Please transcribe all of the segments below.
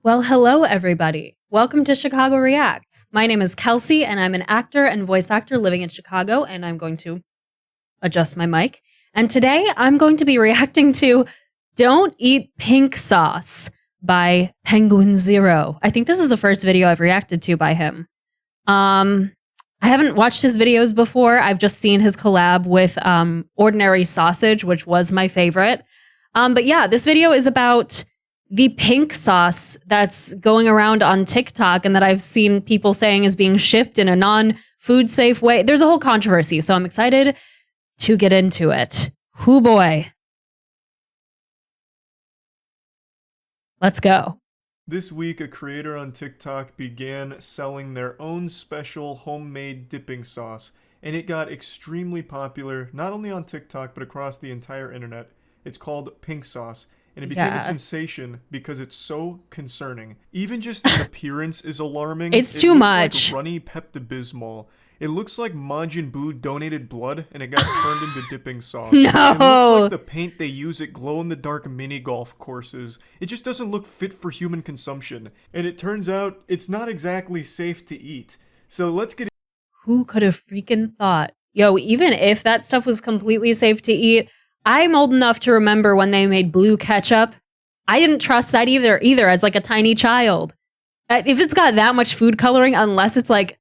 Well, hello, everybody. Welcome to Chicago Reacts. My name is Kelsey, and I'm an actor and voice actor living in Chicago, and I'm going to adjust my mic. And today, I'm going to be reacting to Don't Eat Pink Sauce by penguinz0. I think this is the first video I've reacted to by him. I haven't watched his videos before. I've just seen his collab with Ordinary Sausage, which was my favorite. But yeah, this video is about the pink sauce that's going around on TikTok and that I've seen people saying is being shipped in a non-food safe way. There's a whole controversy, so I'm excited to get into it. Hoo boy. Let's go. This week, a creator on TikTok began selling their own special homemade dipping sauce, and it got extremely popular, not only on TikTok, but across the entire internet. It's called pink sauce, and it became a sensation because it's so concerning. Even just the appearance is alarming. It's too much. Like runny Pepto-Bismol. It looks like Majin Buu donated blood and it got turned into dipping sauce. No! It looks like the paint they use at glow-in-the-dark mini golf courses. It just doesn't look fit for human consumption. And it turns out it's not exactly safe to eat. So let's get... Who could have freaking thought? Yo, even if that stuff was completely safe to eat, I'm old enough to remember when they made blue ketchup. I didn't trust that either as like a tiny child. If it's got that much food coloring, unless it's like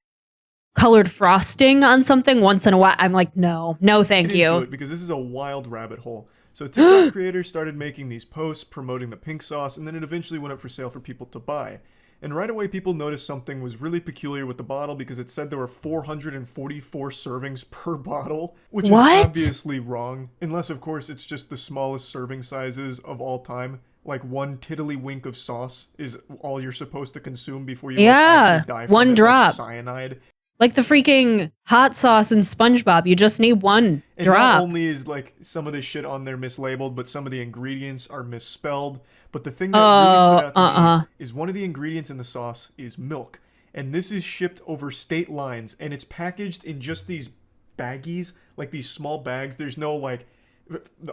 colored frosting on something once in a while, I'm like, no, thank you. Because this is a wild rabbit hole. So TikTok creators started making these posts promoting the pink sauce, and then it eventually went up for sale for people to buy. And right away, people noticed something was really peculiar with the bottle because it said there were 444 servings per bottle, which is obviously wrong. Unless, of course, it's just the smallest serving sizes of all time. Like one tiddlywink of sauce is all you're supposed to consume before you actually die from one it, drop. like cyanide. Like the freaking hot sauce in SpongeBob. You just need one drop. Not only is like some of this shit on there mislabeled, but some of the ingredients are misspelled. But the thing that really stood out to me is one of the ingredients in the sauce is milk. And this is shipped over state lines, and it's packaged in just these baggies, like these small bags. There's no like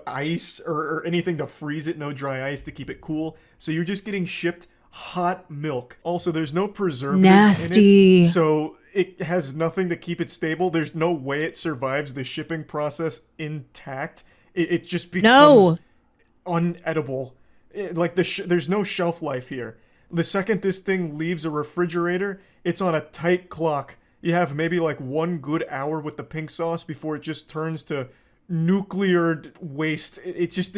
ice or anything to freeze it, no dry ice to keep it cool. So you're just getting shipped hot milk. Also, there's no preservatives in it, so it has nothing to keep it stable. There's no way it survives the shipping process intact. It just becomes unedible. There's no shelf life here. The second this thing leaves a refrigerator, it's on a tight clock. You have maybe like 1 good hour with the pink sauce before it just turns to nuclear waste. It's just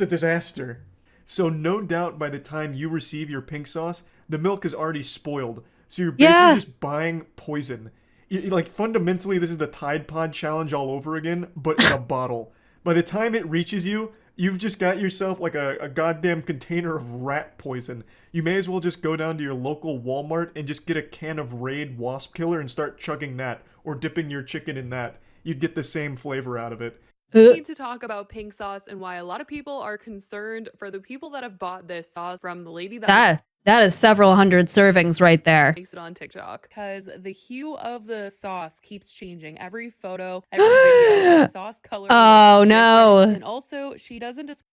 a disaster. So no doubt by the time you receive your pink sauce, the milk is already spoiled. So you're basically just buying poison. Like fundamentally, this is the Tide Pod challenge all over again, but in a bottle. By the time it reaches you, you've just got yourself like a goddamn container of rat poison. You may as well just go down to your local Walmart and just get a can of Raid wasp killer and start chugging that, or dipping your chicken in that. You'd get the same flavor out of it. We need to talk about pink sauce and why a lot of people are concerned for the people that have bought this sauce from the lady that is several hundred servings right there. Makes it on TikTok, because the hue of the sauce keeps changing. Every photo, every video, the sauce color. Oh no! And also, she doesn't just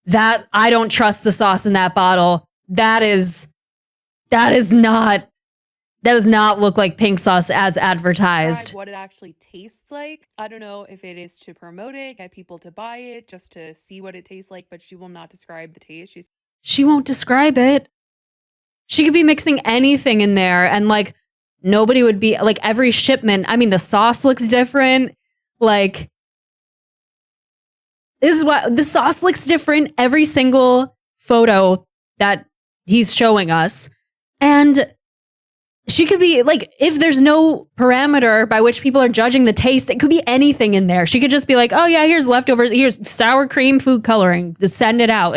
that. I don't trust the sauce in that bottle. That does not look like pink sauce as advertised. What it actually tastes like. I don't know if it is to promote it, get people to buy it, just to see what it tastes like, but she will not describe the taste. She won't describe it. She could be mixing anything in there and like nobody would be like every shipment. I mean, the sauce looks different. Like this is what the sauce looks different every single photo that he's showing us. And she could be like, if there's no parameter by which people are judging the taste, it could be anything in there. She could just be like, oh yeah, here's leftovers. Here's sour cream food coloring. Just send it out.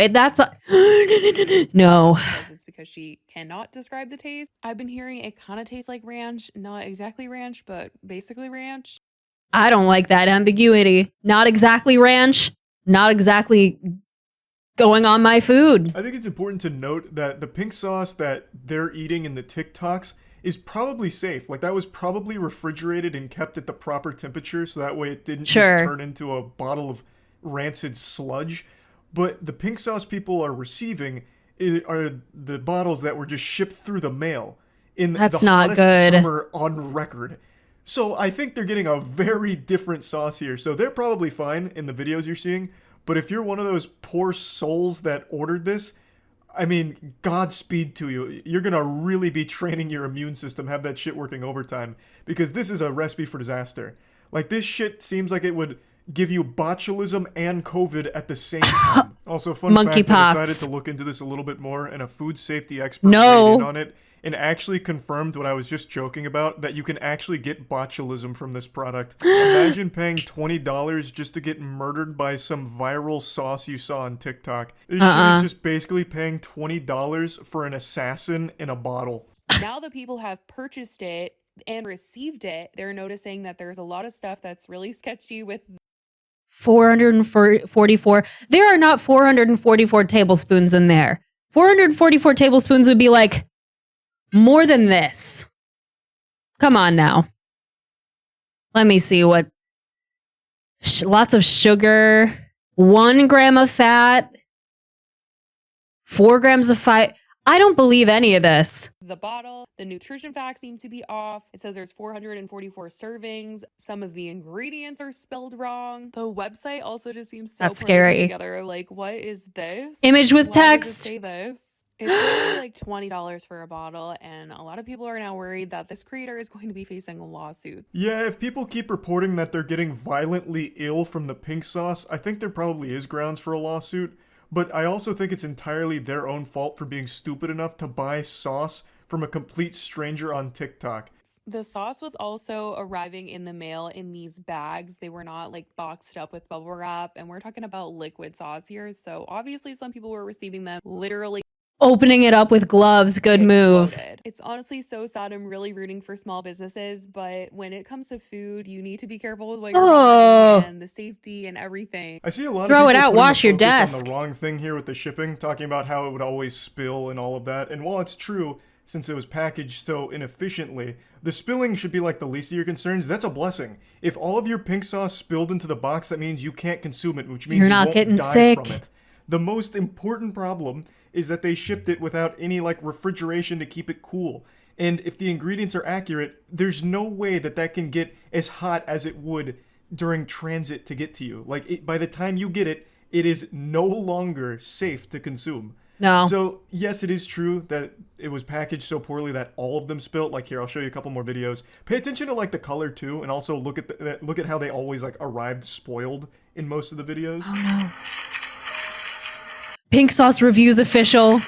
No. It's because she cannot describe the taste. I've been hearing it kind of tastes like ranch. Not exactly ranch, but basically ranch. I don't like that ambiguity. Not exactly ranch. Not exactly going on my food. I think it's important to note that the pink sauce that they're eating in the TikToks is probably safe. Like that was probably refrigerated and kept at the proper temperature, so that way it didn't just turn into a bottle of rancid sludge. But the pink sauce people are receiving are the bottles that were just shipped through the mail in That's the not hottest good. summer on record. So I think they're getting a very different sauce here. So they're probably fine in the videos you're seeing, but if you're one of those poor souls that ordered this, I mean, Godspeed to you. You're gonna really be training your immune system, have that shit working overtime, because this is a recipe for disaster. Like, this shit seems like it would give you botulism and COVID at the same time. Also, fun fact, I decided to look into this a little bit more, and a food safety expert weighed in on it and actually confirmed what I was just joking about, that you can actually get botulism from this product. Imagine paying $20 just to get murdered by some viral sauce you saw on TikTok. This shit is just basically paying $20 for an assassin in a bottle. Now that people have purchased it and received it, they're noticing that there's a lot of stuff that's really sketchy with 444. There are not 444 tablespoons in there. 444 tablespoons would be like more than this. Come on now. Let me see what. Lots of sugar, 1 gram of fat, 4 grams of fat. I don't believe any of this. the bottle. The nutrition facts seem to be off. It says there's 444 servings. Some of the ingredients are spelled wrong. The website also just seems so That's scary. together. Like, what is this? Image with Why does it text. say this? It's really like $20 for a bottle, and a lot of people are now worried that this creator is going to be facing a lawsuit. Yeah, if people keep reporting that they're getting violently ill from the pink sauce, I think there probably is grounds for a lawsuit. But I also think it's entirely their own fault for being stupid enough to buy sauce from a complete stranger on TikTok. The sauce was also arriving in the mail in these bags. They were not like boxed up with bubble wrap, and we're talking about liquid sauce here. So obviously some people were receiving them literally Opening it up with gloves, good move. exploded. It's honestly so sad. I'm really rooting for small businesses, but when it comes to food, you need to be careful with what you're buying and the safety and everything. I see a lot of Throw people it out, putting wash the your focus desk. on the wrong thing here with the shipping, talking about how it would always spill and all of that. And while it's true, since it was packaged so inefficiently, the spilling should be like the least of your concerns. That's a blessing. If all of your pink sauce spilled into the box, that means you can't consume it, which means You're you not won't getting die sick. from it. The most important problem is that they shipped it without any like refrigeration to keep it cool. And if the ingredients are accurate, there's no way that that can get as hot as it would during transit to get to you. Like, by the time you get it, it is no longer safe to consume. No. So yes, it is true that it was packaged so poorly that all of them spilt. Like, here, I'll show you a couple more videos. Pay attention to like the color too, and also look at how they always like arrived spoiled in most of the videos. Oh no. Pink sauce reviews official.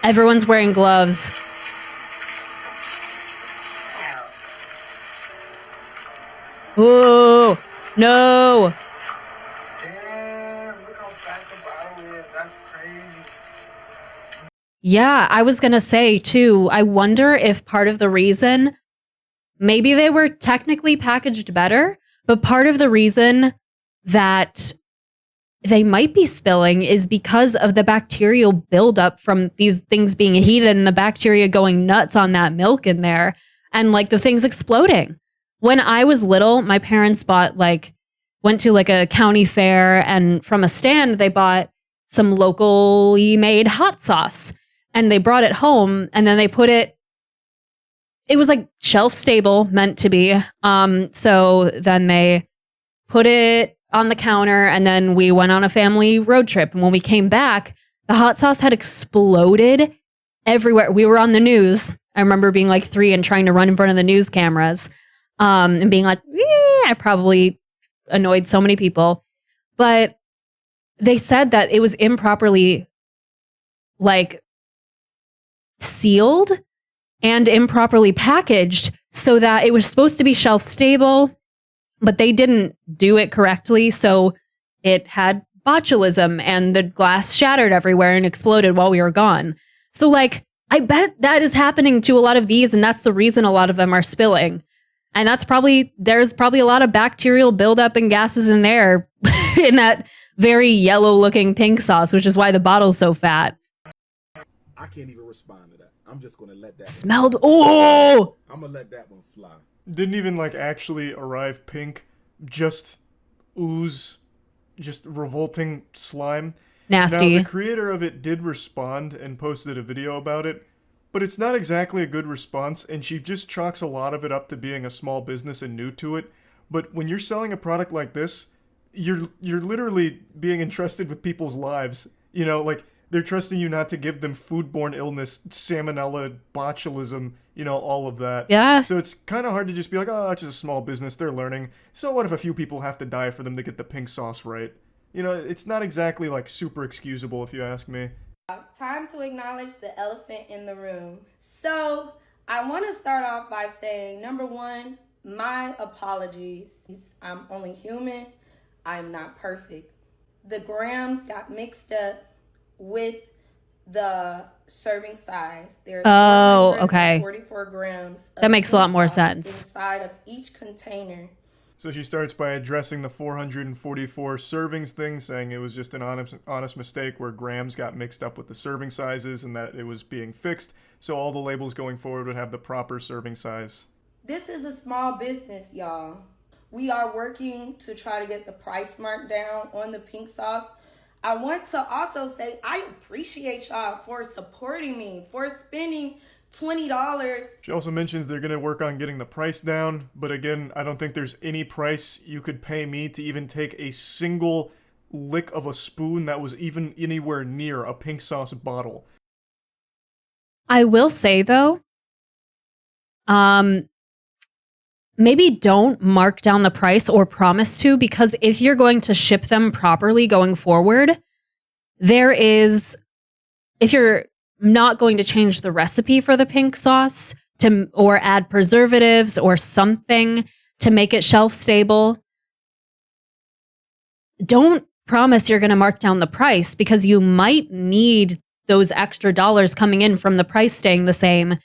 Everyone's wearing gloves. Oh no. Damn, look how fat the bottle is. That's crazy. Yeah, I was gonna say too, I wonder if part of the reason, maybe they were technically packaged better, but part of the reason that they might be spilling is because of the bacterial buildup from these things being heated and the bacteria going nuts on that milk in there and like the things exploding. When I was little, my parents went to like a county fair, and from a stand, they bought some locally made hot sauce and they brought it home, and then they put it was like shelf stable, meant to be. So then they put it on the counter, and then we went on a family road trip. And when we came back, the hot sauce had exploded everywhere. We were on the news. I remember being like 3 and trying to run in front of the news cameras, and being like, I probably annoyed so many people. But they said that it was improperly like sealed and improperly packaged, so that it was supposed to be shelf stable, but they didn't do it correctly. So it had botulism and the glass shattered everywhere and exploded while we were gone. So like, I bet that is happening to a lot of these, and that's the reason a lot of them are spilling. And there's probably a lot of bacterial buildup and gases in there in that very yellow looking pink sauce, which is why the bottle's so fat. I can't even respond to that. I'm just gonna let that. Smelled. Oh, I'm gonna let that one fly. Didn't even like actually arrive pink, just ooze, just revolting slime. Now, the Nasty. creator of it did respond and posted a video about it, but it's not exactly a good response, and she just chalks a lot of it up to being a small business and new to it. But when you're selling a product like this, you're literally being entrusted with people's lives. You know, like they're trusting you not to give them foodborne illness, salmonella, botulism, you know, all of that. Yeah. So it's kind of hard to just be like, oh, it's just a small business, they're learning. So what if a few people have to die for them to get the pink sauce right? You know, it's not exactly like super excusable if you ask me. Time to acknowledge the elephant in the room. So I want to start off by saying, number one, my apologies. I'm only human. I'm not perfect. The grams got mixed up with the serving size. There's Oh, okay. 44 grams. That makes a lot more sense. Inside of each container. So she starts by addressing the 444 servings thing, saying it was just an honest mistake where grams got mixed up with the serving sizes and that it was being fixed. So all the labels going forward would have the proper serving size. This is a small business, y'all. We are working to try to get the price mark down on the pink sauce. I want to also say I appreciate y'all for supporting me, for spending $20. She also mentions they're going to work on getting the price down, but again, I don't think there's any price you could pay me to even take a single lick of a spoon that was even anywhere near a pink sauce bottle. I will say though, maybe don't mark down the price or promise to, because if you're going to ship them properly going forward, if you're not going to change the recipe for the pink sauce or add preservatives or something to make it shelf stable, don't promise you're going to mark down the price, because you might need those extra dollars coming in from the price staying the same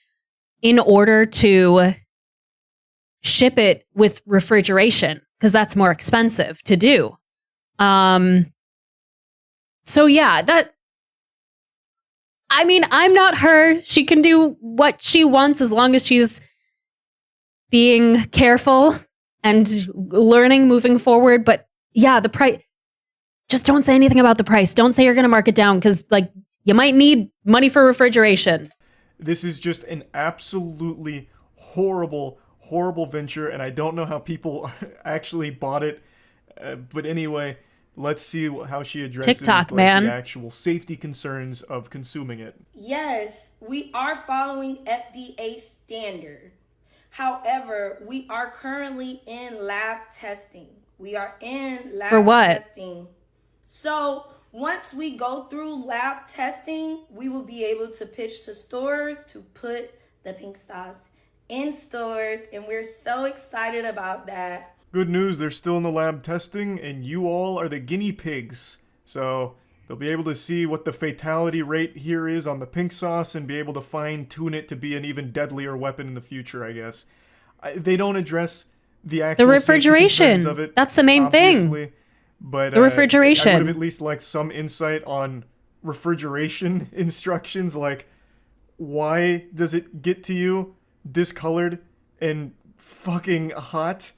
in order to ship it with refrigeration, because that's more expensive to do. So yeah, I'm not her. She can do what she wants as long as she's being careful and learning moving forward. But yeah, the price, just don't say anything about the price. Don't say you're going to mark it down, because like you might need money for refrigeration. This is just an absolutely horrible venture, and I don't know how people actually bought it. But anyway, let's see how she addresses TikTok, like, man. the actual safety concerns of consuming it. Yes, we are following FDA standard. However, we are currently in lab testing. For what? Testing. So once we go through lab testing, we will be able to pitch to stores to put the pink sauce in stores, and we're so excited about that. Good news, they're still in the lab testing, and you all are the guinea pigs. So they'll be able to see what the fatality rate here is on the pink sauce and be able to fine-tune it to be an even deadlier weapon in the future, I guess. They don't address the actual refrigeration of it. That's the main thing. But the refrigeration. I would have at least liked some insight on refrigeration instructions, like why does it get to you discolored and fucking hot?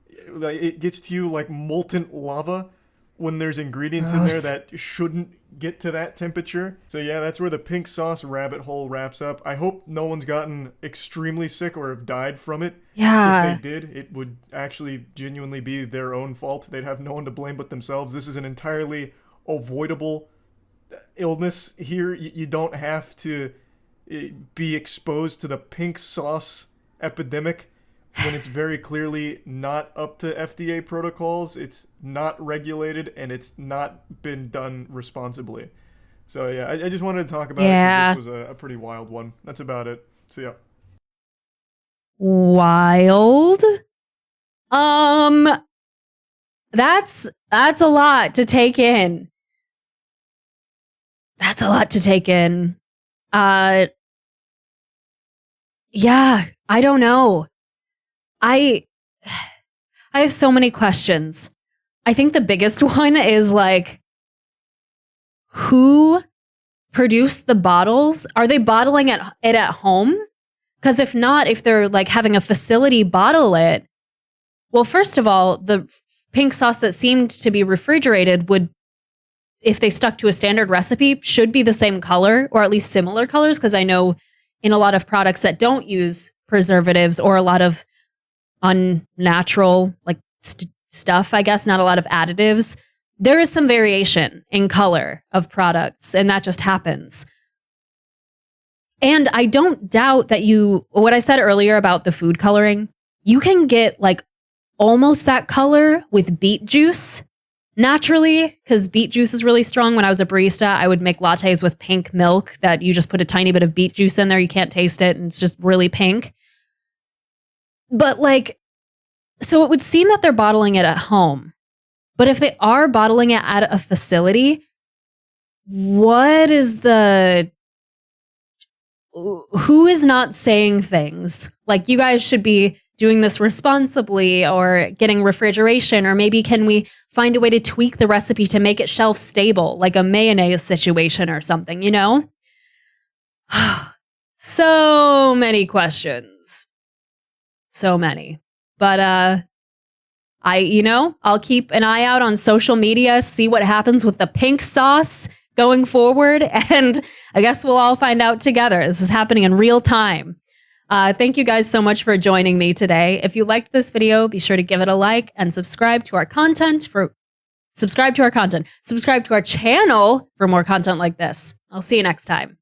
It gets to you like molten lava when there's ingredients in there that shouldn't get to that temperature. So yeah, that's where the pink sauce rabbit hole wraps up. I hope no one's gotten extremely sick or have died from it. Yeah. If they did, it would actually genuinely be their own fault. They'd have no one to blame but themselves. This is an entirely avoidable illness here. You don't have to be exposed to the pink sauce epidemic when it's very clearly not up to FDA protocols. It's not regulated, and it's not been done responsibly. So yeah, I just wanted to talk about it, 'cause this was a pretty wild one. That's about it. See ya. Wild. That's a lot to take in. That's a lot to take in. Yeah, I don't know. I have so many questions. I think the biggest one is like, who produced the bottles? Are they bottling it at home? Because if not, if they're like having a facility bottle it, well, first of all, the pink sauce that seemed to be refrigerated would, if they stuck to a standard recipe, should be the same color or at least similar colors. Because I know in a lot of products that don't use preservatives or a lot of unnatural like stuff, I guess, not a lot of additives, there is some variation in color of products, and that just happens. And I don't doubt that what I said earlier about the food coloring, you can get like almost that color with beet juice naturally, because beet juice is really strong. When I was a barista, I would make lattes with pink milk that you just put a tiny bit of beet juice in there. You can't taste it, and it's just really pink. But like, so it would seem that they're bottling it at home. But if they are bottling it at a facility, what is who is not saying things? Like, you guys should be doing this responsibly or getting refrigeration, or maybe can we find a way to tweak the recipe to make it shelf stable, like a mayonnaise situation or something, you know? So many questions. So many. But I'll keep an eye out on social media, see what happens with the pink sauce going forward. And I guess we'll all find out together. This is happening in real time. Thank you guys so much for joining me today. If you liked this video, be sure to give it a like and subscribe to our channel for more content like this. I'll see you next time.